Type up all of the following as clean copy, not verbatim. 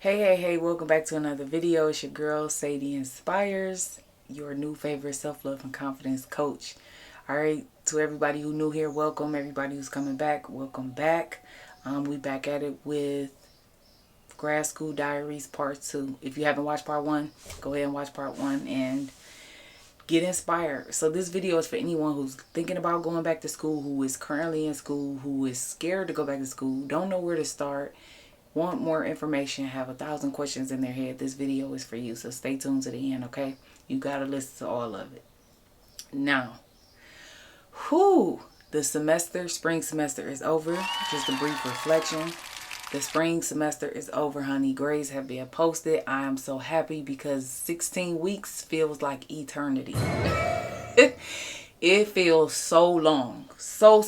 Hey, welcome back to another video. It's your girl, Sadie Inspires, your new favorite self-love and confidence coach. Alright, to everybody who new here, welcome. Everybody who's coming back, welcome back. We back at it with Grad School Diaries Part 2. If you haven't watched Part 1, go ahead and watch Part 1 and get inspired. So this video is for anyone who's thinking about going back to school, who is currently in school, who is scared to go back to school, don't know where to start, want more information, have 1,000 questions in their head. This video is for you, so stay tuned to the end, okay? You gotta listen to all of it. Now, the spring semester is over. Just a brief reflection. The spring semester is over, honey. Grades have been posted. I am so happy because 16 weeks feels like eternity. It feels so long. So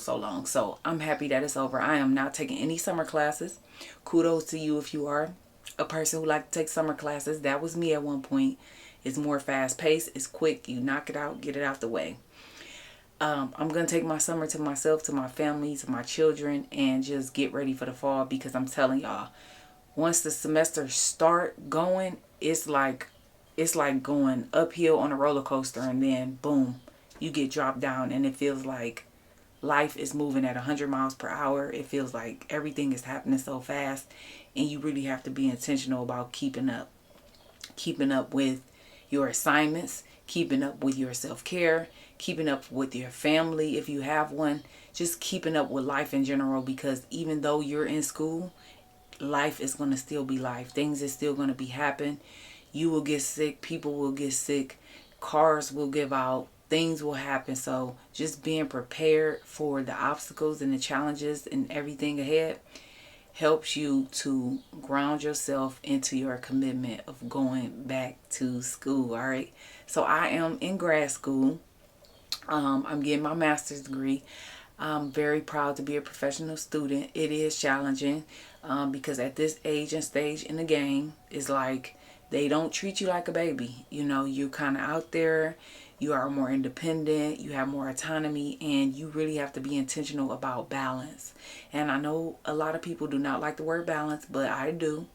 long. So I'm happy that it's over. I am not taking any summer classes. Kudos to you if you are a person who like to take summer classes. That was me at one point. It's more fast paced. It's quick. You knock it out, get it out the way. I'm going to take my summer to myself, to my family, to my children, and just get ready for the fall, because I'm telling y'all, once the semester start going, it's like going uphill on a roller coaster, and then boom, you get dropped down, and it feels like life is moving at 100 miles per hour. It feels like everything is happening so fast, and you really have to be intentional about keeping up with your assignments, keeping up with your self-care, keeping up with your family if you have one, just keeping up with life in general, because even though you're in school, life is going to still be life. Things is still going to be happen. You will get sick, people will get sick, cars will give out, things will happen. So just being prepared for the obstacles and the challenges and everything ahead helps you to ground yourself into your commitment of going back to school. All right, so I am in grad school. I'm getting my master's degree. I'm very proud to be a professional student. It is challenging because at this age and stage in the game, it's like they don't treat you like a baby. You know, you're kind of out there. You are more independent. You have more autonomy, and you really have to be intentional about balance. And I know a lot of people do not like the word balance, but I do.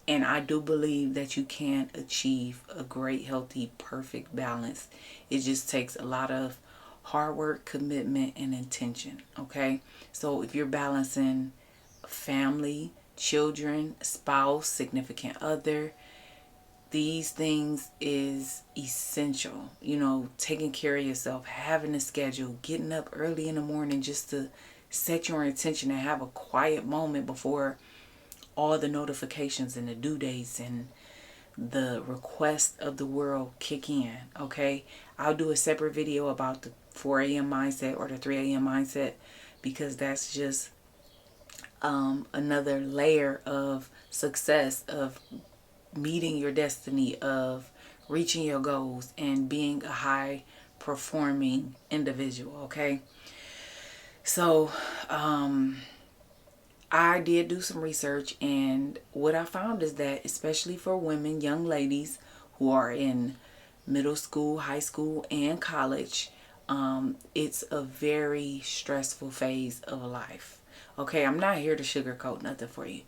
And I do believe that you can achieve a great, healthy, perfect balance. It just takes a lot of hard work, commitment, and intention. Okay, so if you're balancing family, children, spouse, significant other, these things is essential. You know, taking care of yourself, having a schedule, getting up early in the morning just to set your intention and have a quiet moment before all the notifications and the due dates and the request of the world kick in. Okay, I'll do a separate video about the 4 a.m. mindset or the 3 a.m. mindset, because that's just another layer of success, of meeting your destiny, of reaching your goals and being a high performing individual. Okay, so I did do some research, and what I found is that, especially for women, young ladies who are in middle school, high school, and college, it's a very stressful phase of life. Okay, I'm not here to sugarcoat nothing for you,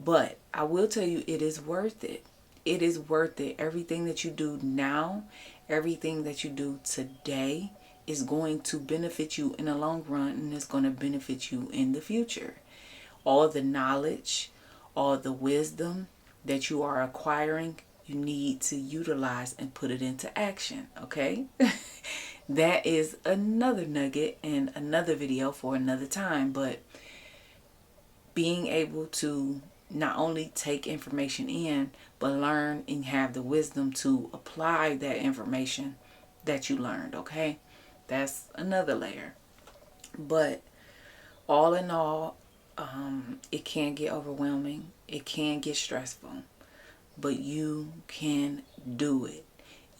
but I will tell you it is worth it. It is worth it. Everything that you do now, everything that you do today is going to benefit you in the long run, and it's going to benefit you in the future. All the knowledge, all the wisdom that you are acquiring, you need to utilize and put it into action. Okay, that is another nugget and another video for another time. But being able to not only take information in, but learn and have the wisdom to apply that information that you learned. Okay, that's another layer. But all in all, it can get overwhelming. It can get stressful, but you can do it.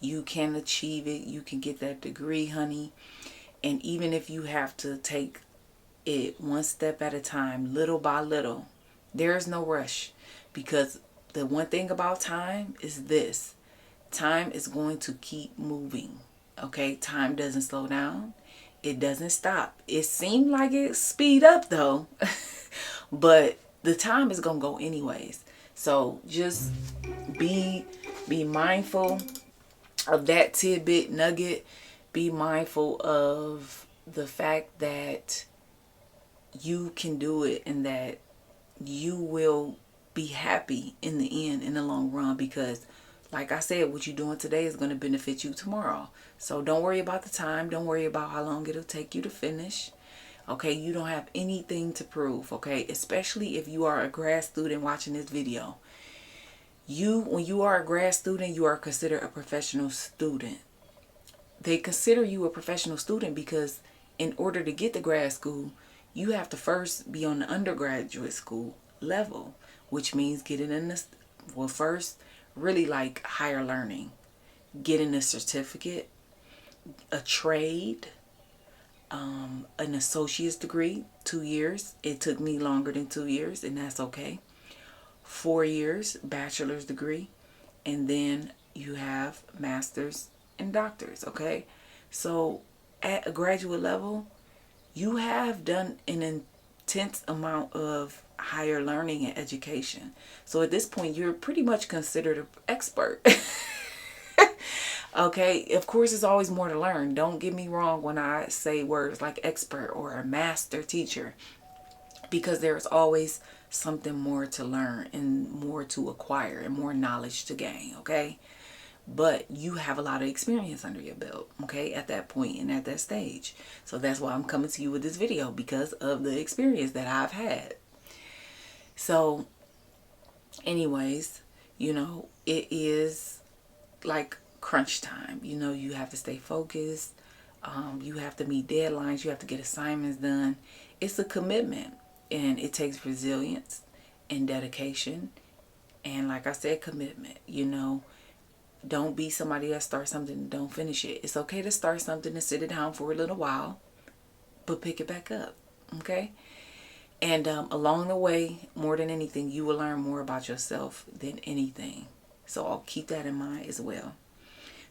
You can achieve it. You can get that degree, honey. And even if you have to take it one step at a time, little by little, there is no rush, because the one thing about time is this: time is going to keep moving. Okay, time doesn't slow down. It doesn't stop. It seemed like it speed up though, but the time is gonna go anyways. So just be mindful of that tidbit nugget. Be mindful of the fact that you can do it and that you will be happy in the end, in the long run, because like I said, what you're doing today is going to benefit you tomorrow. So don't worry about the time. Don't worry about how long it'll take you to finish. Okay, you don't have anything to prove. Okay, especially if you are a grad student watching this video. When you are a grad student, you are considered a professional student. They consider you a professional student because in order to get to grad school, you have to first be on the undergraduate school level, which means getting in this, well, first, really like higher learning, getting a certificate, a trade, an associate's degree, 2 years. It took me longer than 2 years, and that's okay. 4 years, bachelor's degree, and then you have masters and doctors, okay? So at a graduate level, you have done an intense amount of higher learning and education. So at this point, you're pretty much considered an expert. Okay, of course, there's always more to learn. Don't get me wrong when I say words like expert or a master teacher, because there's always something more to learn and more to acquire and more knowledge to gain, okay? But you have a lot of experience under your belt, okay, at that point and at that stage. So that's why I'm coming to you with this video, because of the experience that I've had. So anyways, it is like crunch time. You have to stay focused. You have to meet deadlines. You have to get assignments done. It's a commitment, and it takes resilience and dedication. And like I said, commitment. Don't be somebody that starts something and don't finish it. It's okay to start something and sit it down for a little while, but pick it back up. Okay? And along the way, more than anything, you will learn more about yourself than anything. So I'll keep that in mind as well.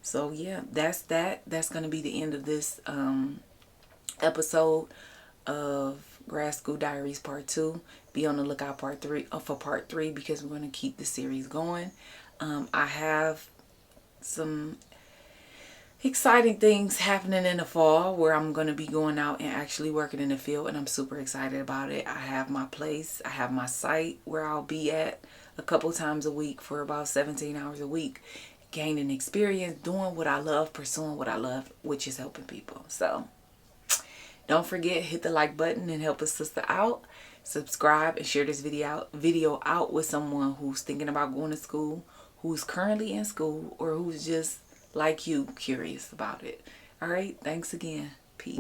So yeah, that's that. That's going to be the end of this episode of Grad School Diaries Part 2. Be on the lookout for Part 3 because we're going to keep the series going. I have some exciting things happening in the fall where I'm going to be going out and actually working in the field, and I'm super excited about it. I have my place. I have my site where I'll be at a couple times a week for about 17 hours a week, gaining experience, doing what I love, pursuing what I love, which is helping people. So don't forget, hit the like button and help a sister out. Subscribe and share this video out with someone who's thinking about going to school, who's currently in school, or who's just like you, curious about it. All right, thanks again. Peace.